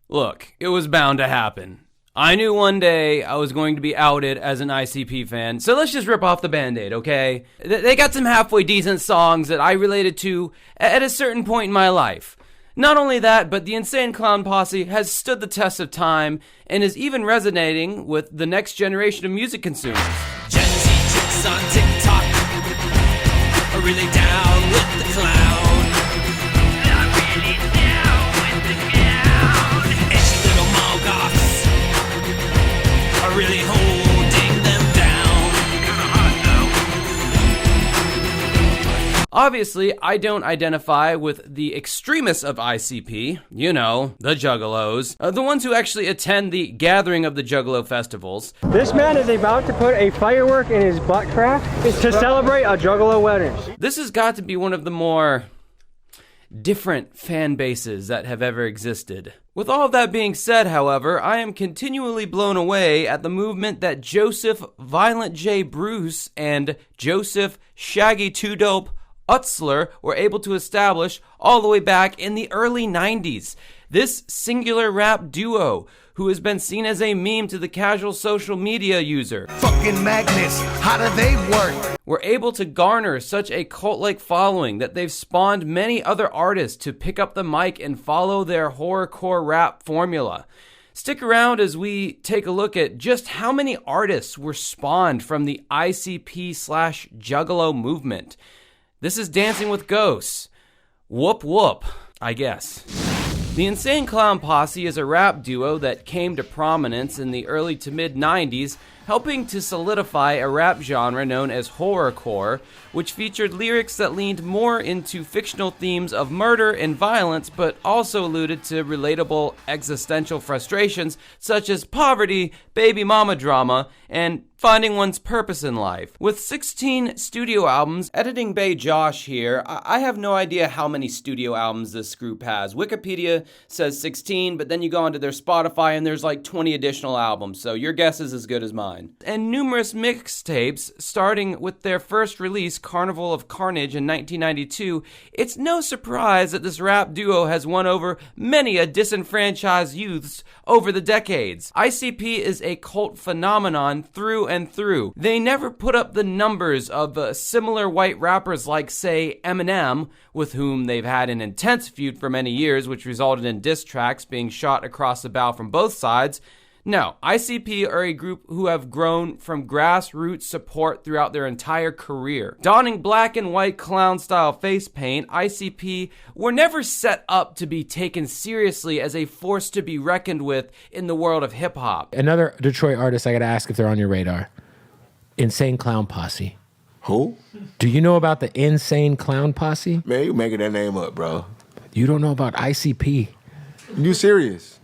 Look, it was bound to happen. I knew one day I was going to be outed as an i.c.p. fan, so let's just rip off the Band-Aid, okay? They got some halfway decent songs that I related to at a certain point in my life. Not only that, but the Insane Clown Posse has stood the test of time and is even resonating with the next generation of music consumers. Gen Z chicks on TikTok are really down with the clown. Are really down with the clown. Edgy little mall goths are really holding them down. Kinda hot now. Obviously, I don't identify with the extremists of i.c.p., you know, the Juggalos, the ones who actually attend the gathering of the Juggalo festivals. This man is about to put a firework in his butt crack to celebrate a Juggalo wedding. This has got to be one of the more different fan bases that have ever existed. With all of that being said, however, I am continually blown away at the movement that Joseph Violent J. Bruce and Joseph Shaggy 2 Dope Utzler were able to establish all the way back in the early 90s. This singular rap duo, who has been seen as a meme to the casual social media user, fucking magnets, how do they work? Were able to garner such a cult-like following that they've spawned many other artists to pick up the mic and follow their horrorcore rap formula. Stick around as we take a look at just how many artists were spawned from the i.c.p/Juggalo movement. This is Dancing with Ghosts. Whoop whoop, I guess. The Insane Clown Posse is a rap duo that came to prominence in the early to mid-90s, helping to solidify a rap genre known as horrorcore, which featured lyrics that leaned more into fictional themes of murder and violence, but also alluded to relatable existential frustrations such as poverty, baby mama drama, and finding one's purpose in life. With 16 studio albums, Editing Bay Josh here, I have no idea how many studio albums this group has. Wikipedia says 16, but then you go onto their Spotify and there's like 20 additional albums, so your guess is as good as mine. And numerous mixtapes, starting with their first release, Carnival of Carnage in 1992, it's no surprise that this rap duo has won over many a disenfranchised youths over the decades. i.c.p. is a cult phenomenon through and through. They never put up the numbers of similar white rappers like, say, Eminem, with whom they've had an intense feud for many years, which resulted in diss tracks being shot across the bow from both sides. No, i.c.p. are a group who have grown from grassroots support throughout their entire career. Donning black and white clown-style face paint, i.c.p. were never set up to be taken seriously as a force to be reckoned with in the world of hip-hop. Another Detroit artist I gotta ask if they're on your radar. Insane Clown Posse. Who? Do you know about the Insane Clown Posse? Man, you making that name up, bro. You don't know about i.c.p.? You serious?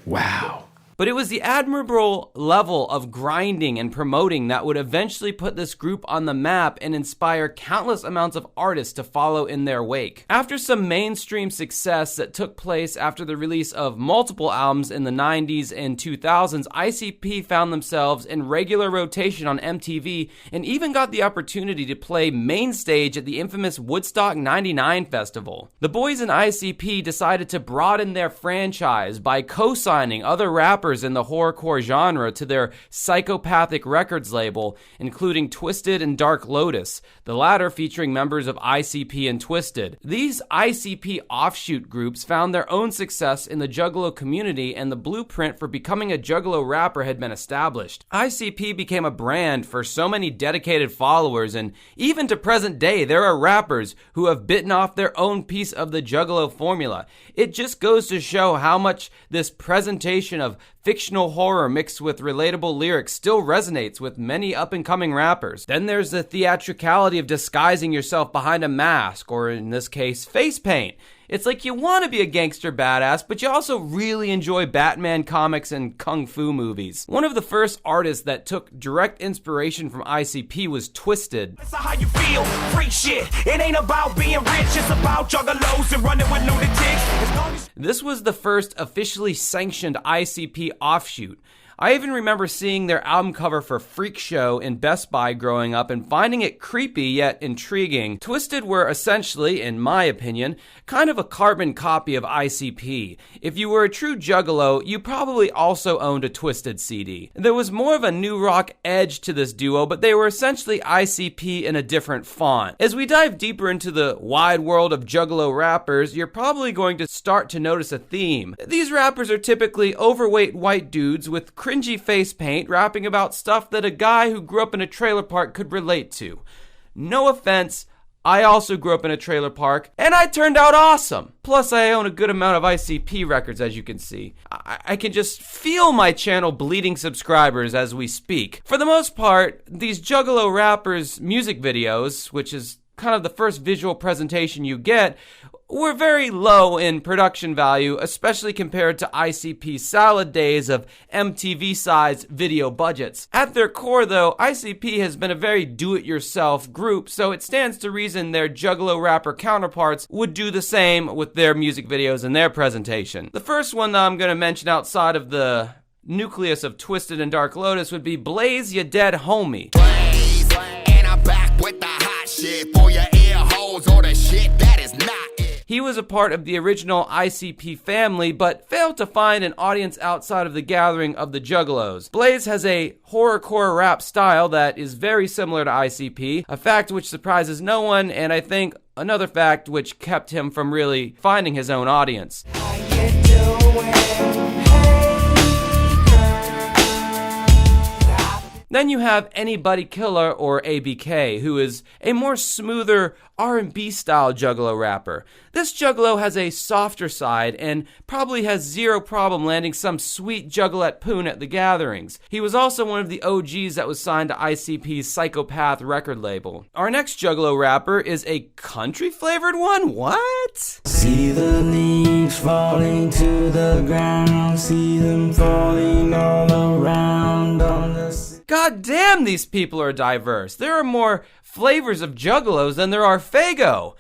Wow. But it was the admirable level of grinding and promoting that would eventually put this group on the map and inspire countless amounts of artists to follow in their wake. After some mainstream success that took place after the release of multiple albums in the 90s and 2000s, i.c.p. found themselves in regular rotation on MTV and even got the opportunity to play main stage at the infamous Woodstock 99 festival. The boys in i.c.p. decided to broaden their franchise by co-signing other rappers in the horrorcore genre to their Psychopathic Records label, including Twisted and Dark Lotus, the latter featuring members of i.c.p. and Twisted. These i.c.p. offshoot groups found their own success in the Juggalo community, and the blueprint for becoming a Juggalo rapper had been established. i.c.p. became a brand for so many dedicated followers, and even to present day, there are rappers who have bitten off their own piece of the Juggalo formula. It just goes to show how much this presentation of fictional horror mixed with relatable lyrics still resonates with many up-and-coming rappers. Then there's the theatricality of disguising yourself behind a mask, or in this case, face paint. It's like you want to be a gangster badass, but you also really enjoy Batman comics and kung fu movies. One of the first artists that took direct inspiration from i.c.p. was Twisted. That's how you feel, free shit. It ain't about being rich, it's about juggalos and running with lunatics. This was the first officially sanctioned i.c.p. offshoot. I even remember seeing their album cover for Freak Show in Best Buy growing up and finding it creepy yet intriguing. Twisted were essentially, in my opinion, kind of a carbon copy of i.c.p. If you were a true Juggalo, you probably also owned a Twisted CD. There was more of a new rock edge to this duo, but they were essentially i.c.p. in a different font. As we dive deeper into the wide world of Juggalo rappers, you're probably going to start to notice a theme. These rappers are typically overweight white dudes with cringy face paint rapping about stuff that a guy who grew up in a trailer park could relate to. No offense, I also grew up in a trailer park, and I turned out awesome. Plus, I own a good amount of i.c.p. records, as you can see. I can just feel my channel bleeding subscribers as we speak. For the most part, these Juggalo rappers' music videos, which is kind of the first visual presentation you get, were very low in production value, especially compared to i.c.p.'s salad days of MTV-sized video budgets. At their core, though, i.c.p. has been a very do-it-yourself group, so it stands to reason their Juggalo rapper counterparts would do the same with their music videos and their presentation. The first one that I'm going to mention outside of the nucleus of Twisted and Dark Lotus would be Blaze Ya Dead Homie. Blaze, and I'm back with the hot shit for your ear holes or the shit that is not it. He was a part of the original i.c.p. family, but failed to find an audience outside of the gathering of the Juggalos. Blaze has a horrorcore rap style that is very similar to i.c.p., a fact which surprises no one, and I think another fact which kept him from really finding his own audience. Then you have Anybody Killer, or ABK, who is a more smoother R&B style Juggalo rapper. This Juggalo has a softer side and probably has zero problem landing some sweet juggalette poon at the gatherings. He was also one of the OGs that was signed to i.c.p.'s Psychopathic record label. Our next Juggalo rapper is a country flavored one? What? See the leaves falling to the ground, see them falling all around on the... God damn, these people are diverse. There are more flavors of Juggalos than there are Faygo.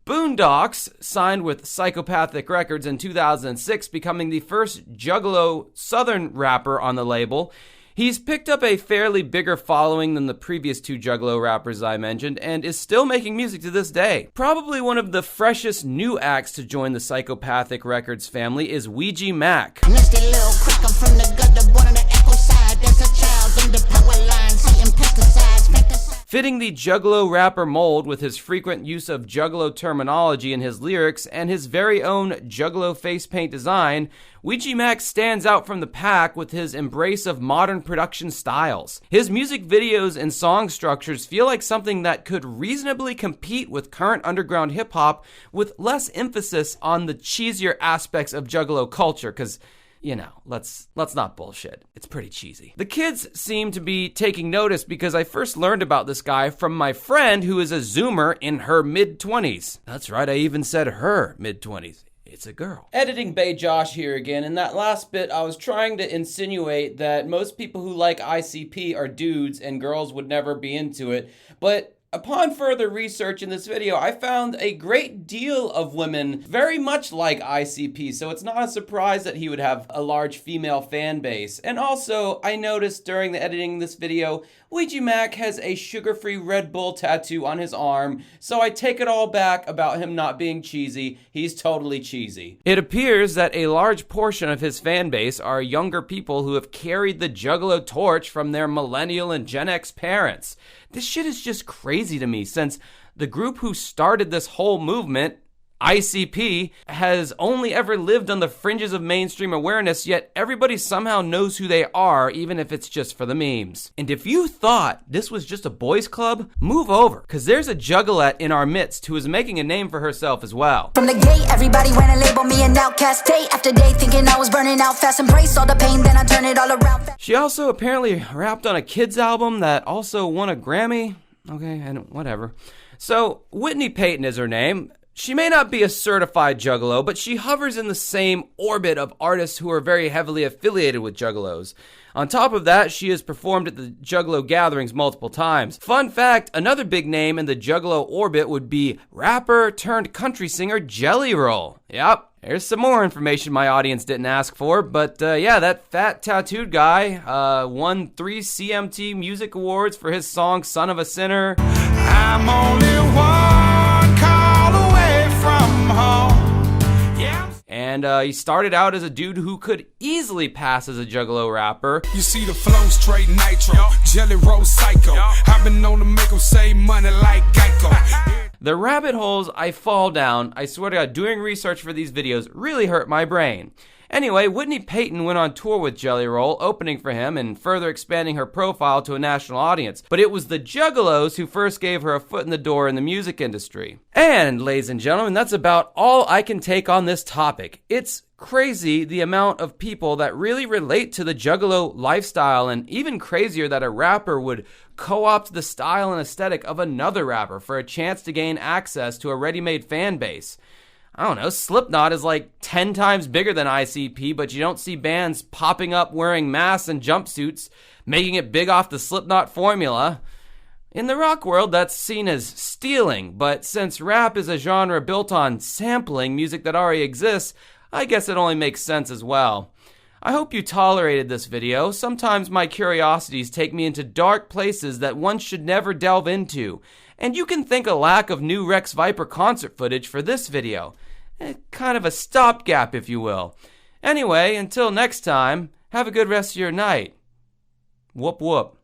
Boondocks signed with Psychopathic Records in 2006, becoming the first Juggalo Southern rapper on the label. He's picked up a fairly bigger following than the previous two Juggalo rappers I mentioned, and is still making music to this day. Probably one of the freshest new acts to join the Psychopathic Records family is Ouija Mac. Misty little cracker from the gutter, born on the echo side. There's a child in the power lines, hating pesticides, Fitting the Juggalo rapper mold with his frequent use of Juggalo terminology in his lyrics and his very own Juggalo face paint design, Ouija Mac stands out from the pack with his embrace of modern production styles. His music videos and song structures feel like something that could reasonably compete with current underground hip-hop with less emphasis on the cheesier aspects of Juggalo culture, because you know, let's not bullshit. It's pretty cheesy. The kids seem to be taking notice because I first learned about this guy from my friend who is a Zoomer in her mid-20s. That's right, I even said her mid-20s. It's a girl. Editing Bay Josh here again. In that last bit, I was trying to insinuate that most people who like i.c.p. are dudes and girls would never be into it, but upon further research in this video, I found a great deal of women very much like i.c.p., so it's not a surprise that he would have a large female fan base. And also, I noticed during the editing of this video, Ouija Mac has a sugar-free Red Bull tattoo on his arm, so I take it all back about him not being cheesy. He's totally cheesy. It appears that a large portion of his fan base are younger people who have carried the Juggalo torch from their millennial and Gen X parents. This shit is just crazy to me, since the group who started this whole movement, i.c.p., has only ever lived on the fringes of mainstream awareness, yet everybody somehow knows who they are, even if it's just for the memes. And if you thought this was just a boys club, move over, because there's a juggalette in our midst who is making a name for herself as well. From the gate, everybody went and labeled me an outcast. Day after day, thinking I was burning out fast. Embraced all the pain, then I turned it all around. She also apparently rapped on a kids album that also won a Grammy. Okay, and whatever. So, Whitney Payton is her name. She may not be a certified Juggalo, but she hovers in the same orbit of artists who are very heavily affiliated with Juggalos. On top of that, she has performed at the Juggalo gatherings multiple times. Fun fact, another big name in the Juggalo orbit would be rapper turned country singer Jelly Roll. Yep. There's some more information my audience didn't ask for, but yeah, that fat tattooed guy won 3 CMT Music Awards for his song Son of a Sinner. I'm only one call away from home. Yeah. And he started out as a dude who could easily pass as a Juggalo rapper. You see the flow straight nitro, jelly roll psycho. I've been known to make them save money like Geico. The rabbit holes I fall down, I swear to God, doing research for these videos really hurt my brain. Anyway, Whitney Payton went on tour with Jelly Roll, opening for him and further expanding her profile to a national audience. But it was the Juggalos who first gave her a foot in the door in the music industry. And, ladies and gentlemen, that's about all I can take on this topic. It's crazy the amount of people that really relate to the Juggalo lifestyle, and even crazier that a rapper would co-opt the style and aesthetic of another rapper for a chance to gain access to a ready-made fan base. I don't know, Slipknot is like 10 times bigger than i.c.p, but you don't see bands popping up wearing masks and jumpsuits, making it big off the Slipknot formula. In the rock world, that's seen as stealing, but since rap is a genre built on sampling music that already exists, I guess it only makes sense as well. I hope you tolerated this video. Sometimes my curiosities take me into dark places that one should never delve into, and you can thank a lack of new Rex Viper concert footage for this video. Kind of a stopgap, if you will. Anyway, until next time, have a good rest of your night. Whoop whoop.